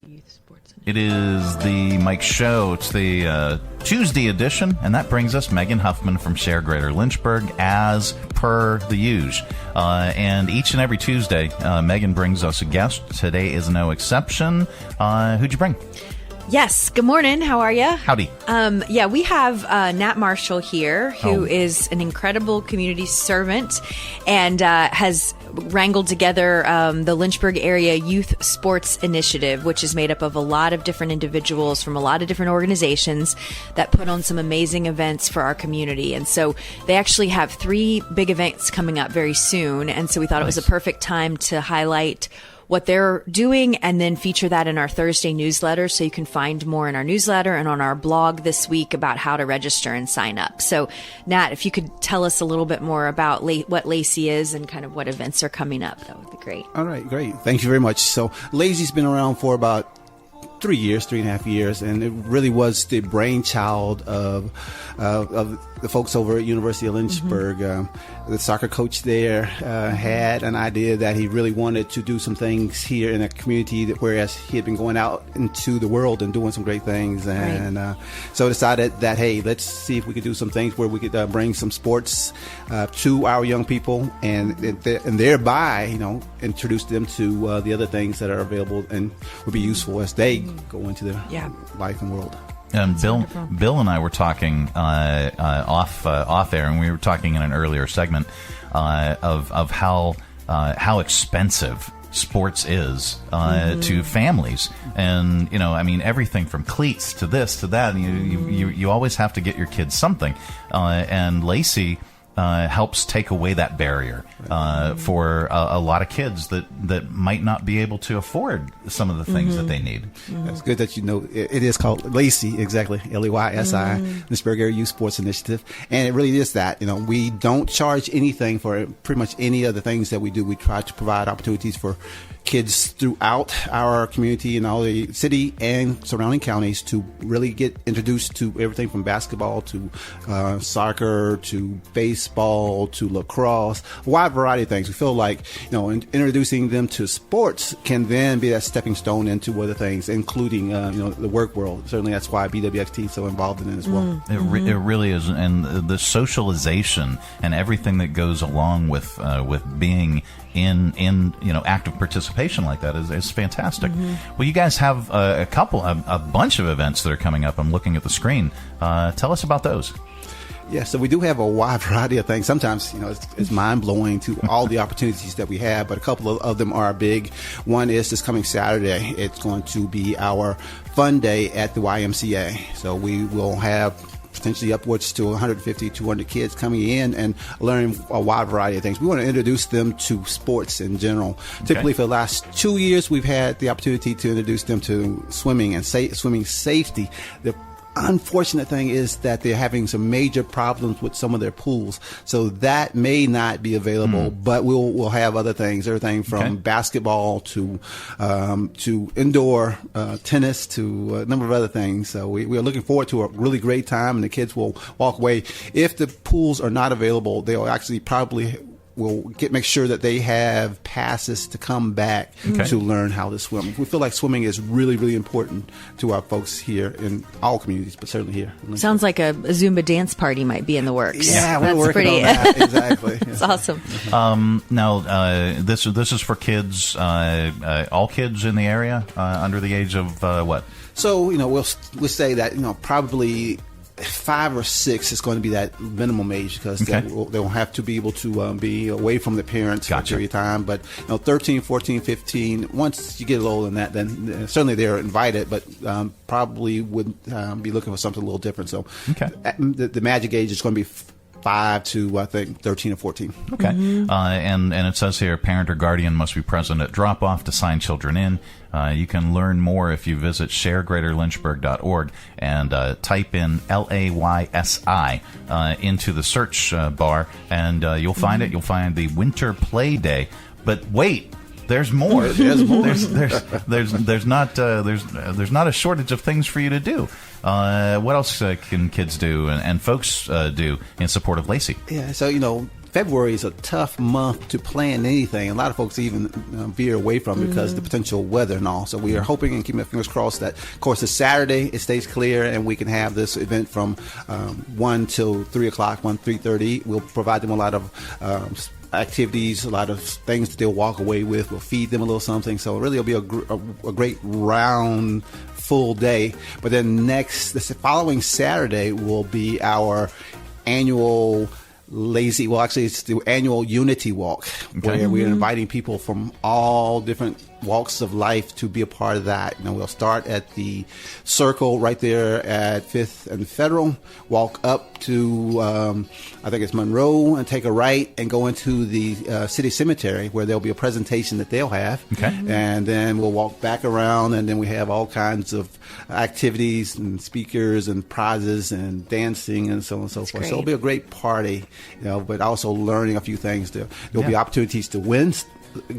Youth Sports. It is the Mike Show. It's the Tuesday edition, and that brings us Megan Huffman from SHARE Greater Lynchburg, as per the usual. And each and every Tuesday, Megan brings us a guest. Today is no exception. Who'd you bring? Yes. Good morning. How are you? Howdy. We have Nat Marshall here, who is an incredible community servant and has wrangled together the Lynchburg Area Youth Sports Initiative, which is made up of a lot of different individuals from a lot of different organizations that put on some amazing events for our community. And so they actually have 3 big events coming up very soon. And so we thought it was a perfect time to highlight what they're doing and then feature that in our Thursday newsletter. So you can find more in our newsletter and on our blog this week about how to register and sign up. So Nat, if you could tell us a little bit more about what LAYSi is and kind of what events are coming up, that would be great. All right, great. Thank you very much. So LAYSi's been around for about 3.5 years, and it really was the brainchild of the folks over at University of Lynchburg. The soccer coach there had an idea that he really wanted to do some things here in a community, whereas he had been going out into the world and doing some great things. And so decided that, hey, let's see if we could do some things where we could bring some sports to our young people and thereby, introduce them to the other things that are available and would be useful as they go into their life and world. And Bill and I were talking off air, and we were talking in an earlier segment of how expensive sports is to families, and everything from cleats to this to that. You always have to get your kids something, and LAYSi helps take away that barrier for a lot of kids that might not be able to afford some of the things that they need. That's good that you know it is called LAYSi, exactly, LAYSi, Lynchburg Area Youth Sports Initiative, and it really is that. We don't charge anything for pretty much any of the things that we do. We try to provide opportunities for kids throughout our community and all the city and surrounding counties to really get introduced to everything from basketball to soccer to baseball to lacrosse, a wide variety of things. We feel like introducing them to sports can then be that stepping stone into other things, including the work world. Certainly that's why BWXT is so involved in it as well. It really is, and the socialization and everything that goes along with being in active participation like that is fantastic. Well, you guys have a bunch of events that are coming up. I'm looking at the screen. Tell us about those. Yeah, so we do have a wide variety of things. Sometimes, it's mind-blowing to all the opportunities that we have, but a couple of them are big. One is this coming Saturday. It's going to be our fun day at the YMCA. So we will have potentially upwards to 150, 200 kids coming in and learning a wide variety of things. We want to introduce them to sports in general. Typically, for the last 2 years, we've had the opportunity to introduce them to swimming and swimming safety. The unfortunate thing is that they're having some major problems with some of their pools, so that may not be available. But we'll have other things, everything from basketball to indoor tennis to a number of other things. So we are looking forward to a really great time, and the kids will walk away. If the pools are not available, they'll actually probably will make sure that they have passes to come back to learn how to swim. We feel like swimming is really, really important to our folks here in all communities, but certainly here. Sounds like a Zumba dance party might be in the works. Yeah, we're working on that. Exactly. It's awesome. Now, this is for kids, all kids in the area under the age of what? So, we'll say that, probably 5 or 6 is going to be that minimum age, because they'll have to be able to be away from the parents for a period of time. But 13, 14, 15, once you get a little older than that, then certainly they're invited, but probably would be looking for something a little different. So the magic age is going to be 5 to, I think, 13 or 14. Okay. And it says here, parent or guardian must be present at drop-off to sign children in. You can learn more if you visit sharegreaterlynchburg.org and type in LAYSi into the search bar, and you'll find it. You'll find the Winter Play Day. But wait, there's more. There's more. There's not a shortage of things for you to do. What else can kids do and folks do in support of LAYSi? Yeah, so February is a tough month to plan anything. A lot of folks even veer away from it because of the potential weather and all. So we are hoping and keeping our fingers crossed that, of course, it's Saturday, it stays clear, and we can have this event from 1 till 3 o'clock, 3:30. We'll provide them a lot of activities, a lot of things that they'll walk away with. We'll feed them a little something. So really it'll be a great round full day. But then this following Saturday will be our annual LAYSi, well, actually, it's the annual Unity Walk, where we're inviting people from all different walks of life to be a part of that. We'll start at the circle right there at 5th and Federal, walk up to, I think it's Monroe, and take a right and go into the city cemetery where there'll be a presentation that they'll have. And then we'll walk back around, and then we have all kinds of activities and speakers and prizes and dancing and so on and so forth. So it'll be a great party, but also learning a few things. There'll be opportunities to win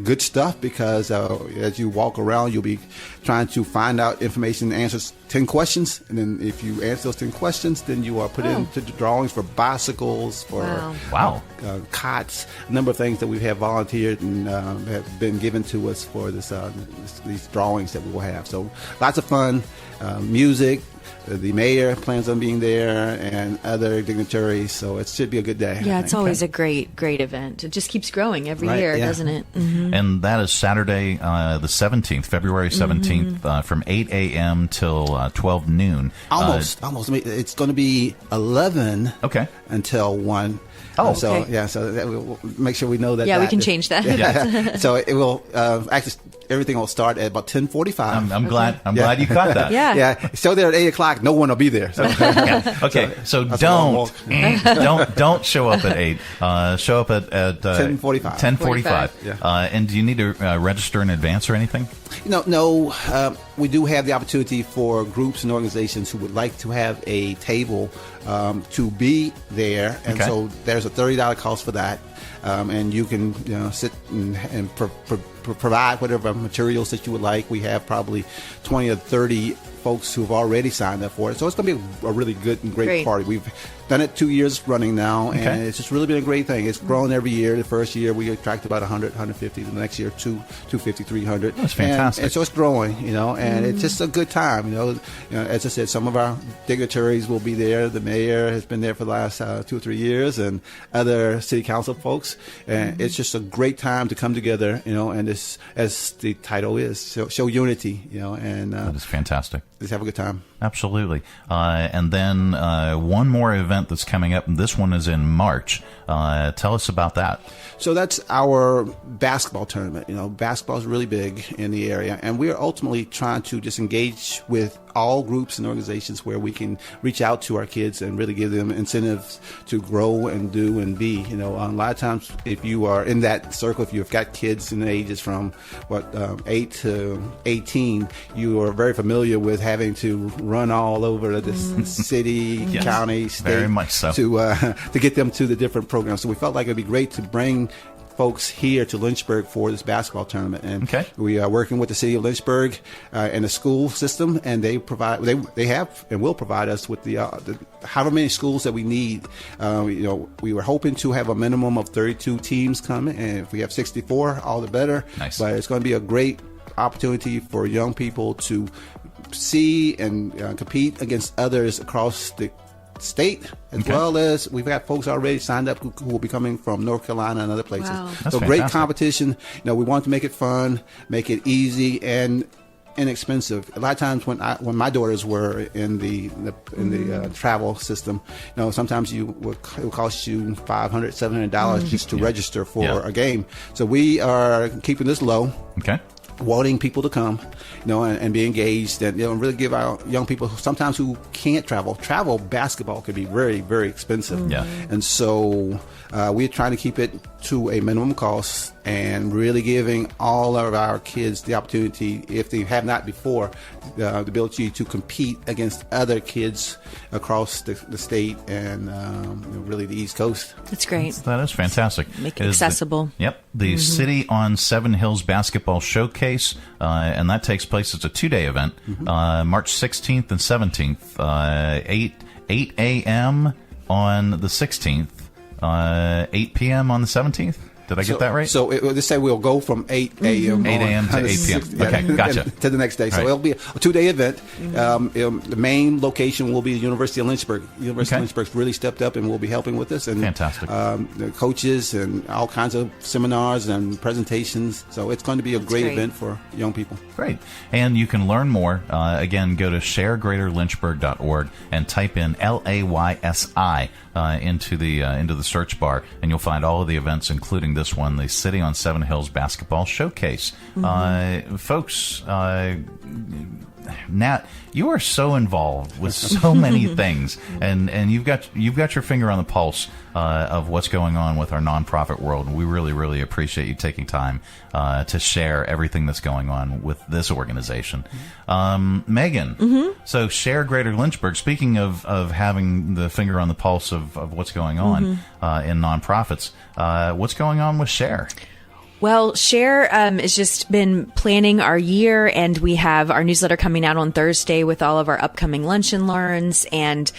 good stuff because as you walk around, you'll be trying to find out information and answers 10 questions. And then if you answer those 10 questions, then you are put into the drawings for bicycles, for cots, a number of things that we have volunteered and have been given to us for these drawings that we will have. So lots of fun, music. The mayor plans on being there and other dignitaries, so it should be a good day. Yeah, it's always a great event. It just keeps growing every year, doesn't it? And that is Saturday, the 17th, February 17th, from 8 a.m. till 12 noon. Almost. It's going to be 11 until 1. So we'll make sure we know that. Yeah, we can change that. So it will actually everything will start at about 10:45. I'm glad you caught that. Yeah. So there at 8 o'clock, no one will be there. So. So don't show up at 8. Show up at 10:45. 10:45. And do you need to register in advance or anything? No. We do have the opportunity for groups and organizations who would like to have a table to be there, and so there's a $30 cost for that. And you can sit and provide whatever materials that you would like. We have probably 20 or 30 folks who have already signed up for it. So it's going to be a really good and great party. We've done it 2 years running now, and it's just really been a great thing. It's grown every year. The first year we attracted about 100, 150. The next year, 250, 300. That's fantastic. And so it's growing, and it's just a good time. As I said, some of our dignitaries will be there. The mayor has been there for the last 2 or 3 years, and other city council folks. And it's just a great time to come together, and this, as the title is, show unity, and that is fantastic. Just have a good time. Absolutely. And then one more event that's coming up, and this one is in March. Tell us about that. So that's our basketball tournament. Basketball is really big in the area, and we're ultimately trying to just engage with all groups and organizations where we can reach out to our kids and really give them incentives to grow and do and be. A lot of times, if you are in that circle, if you've got kids in the ages from 8 to 18, you are very familiar with having to run all over the city, county, state, very much so, to get them to the different programs. So we felt like it'd be great to bring folks here to Lynchburg for this basketball tournament, and we are working with the city of Lynchburg and the school system, and they have and will provide us with the however many schools that we need. We were hoping to have a minimum of 32 teams coming, and if we have 64, all the better. Nice. But it's going to be a great opportunity for young people to see and compete against others across the state, as well as we've got folks already signed up who will be coming from North Carolina and other places. Wow. So great competition. We want to make it fun, make it easy and inexpensive. A lot of times when my daughters were in the travel system, sometimes it would cost you $500, $700 just to register for a game. So we are keeping this low. Wanting people to come, and be engaged, and really give our young people sometimes who can't travel. Basketball could be very, very expensive, and so we're trying to keep it to a minimum cost and really giving all of our kids the opportunity, if they have not before, the ability to compete against other kids across the state and really the East Coast. That's great. That is fantastic. Make it accessible. The City on Seven Hills Basketball Showcase, and that takes place. It's a 2-day event, March 16th and 17th, 8 a.m. on the 16th. 8 p.m. on the 17th. Did I get that right? So let's say we'll go from 8 a.m. 8 a.m. to 8 p.m. Okay, gotcha. To the next day. So it'll be a 2-day event. The main location will be the University of Lynchburg. University of Lynchburg's really stepped up and will be helping with us. And fantastic. The coaches and all kinds of seminars and presentations. So it's going to be a great event for young people. Great. And you can learn more. Again, go to sharegreaterlynchburg.org and type in LAYSi into the search bar, and you'll find all of the events, including this one, the City on Seven Hills Basketball Showcase. Folks, Nat, you are so involved with so many things, and you've got your finger on the pulse of what's going on with our nonprofit world. And we really, really appreciate you taking time to share everything that's going on with this organization. Megan, so SHARE Greater Lynchburg. Speaking of having the finger on the pulse of what's going on in nonprofits, what's going on with SHARE? Well, SHARE has just been planning our year, and we have our newsletter coming out on Thursday with all of our upcoming lunch and learns and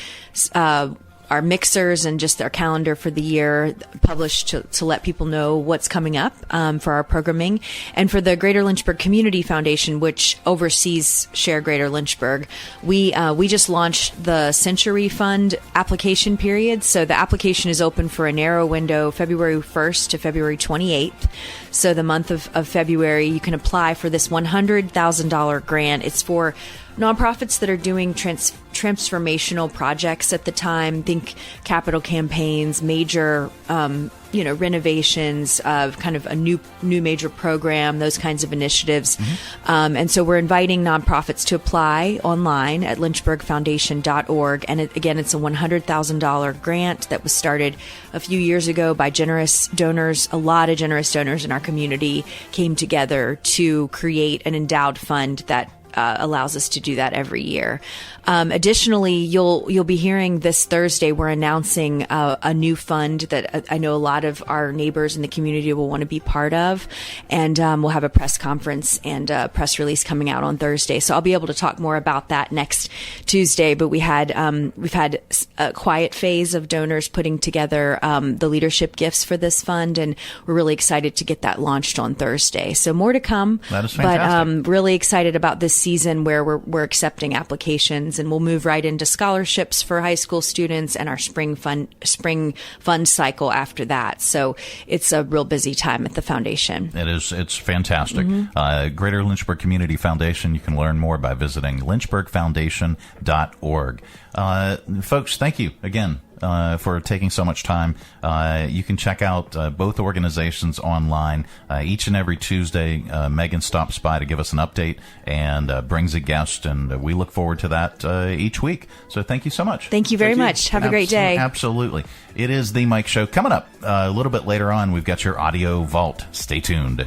our mixers and just our calendar for the year published to let people know what's coming up for our programming. And for the Greater Lynchburg Community Foundation, which oversees SHARE Greater Lynchburg, we just launched the Century Fund application period. So the application is open for a narrow window, February 1st to February 28th. So the month of February, you can apply for this $100,000 grant. It's for nonprofits that are doing transformational projects at the time. Think capital campaigns, major renovations of kind of a new major program, those kinds of initiatives. And so we're inviting nonprofits to apply online at lynchburgfoundation.org. And again, it's a $100,000 grant that was started a few years ago by generous donors. A lot of generous donors in our community came together to create an endowed fund that allows us to do that every year. Additionally, you'll be hearing this Thursday, we're announcing a new fund that I know a lot of our neighbors in the community will want to be part of, and we'll have a press conference and a press release coming out on Thursday. So I'll be able to talk more about that next Tuesday. But we've had a quiet phase of donors putting together the leadership gifts for this fund, and we're really excited to get that launched on Thursday. So more to come. That is fantastic. But really excited about this season where we're accepting applications, and we'll move right into scholarships for high school students and our spring fund cycle after that. So it's a real busy time at the foundation. It is. It's fantastic. Greater Lynchburg Community Foundation. You can learn more by visiting lynchburgfoundation.org. Folks, thank you again for taking so much time. You can check out both organizations online. Each and every Tuesday, Megan stops by to give us an update and brings a guest, and we look forward to that each week. So thank you so much. Thank you very much. Have a great day. Absolutely. It is The Mike Show. Coming up a little bit later on, we've got your Audio Vault. Stay tuned.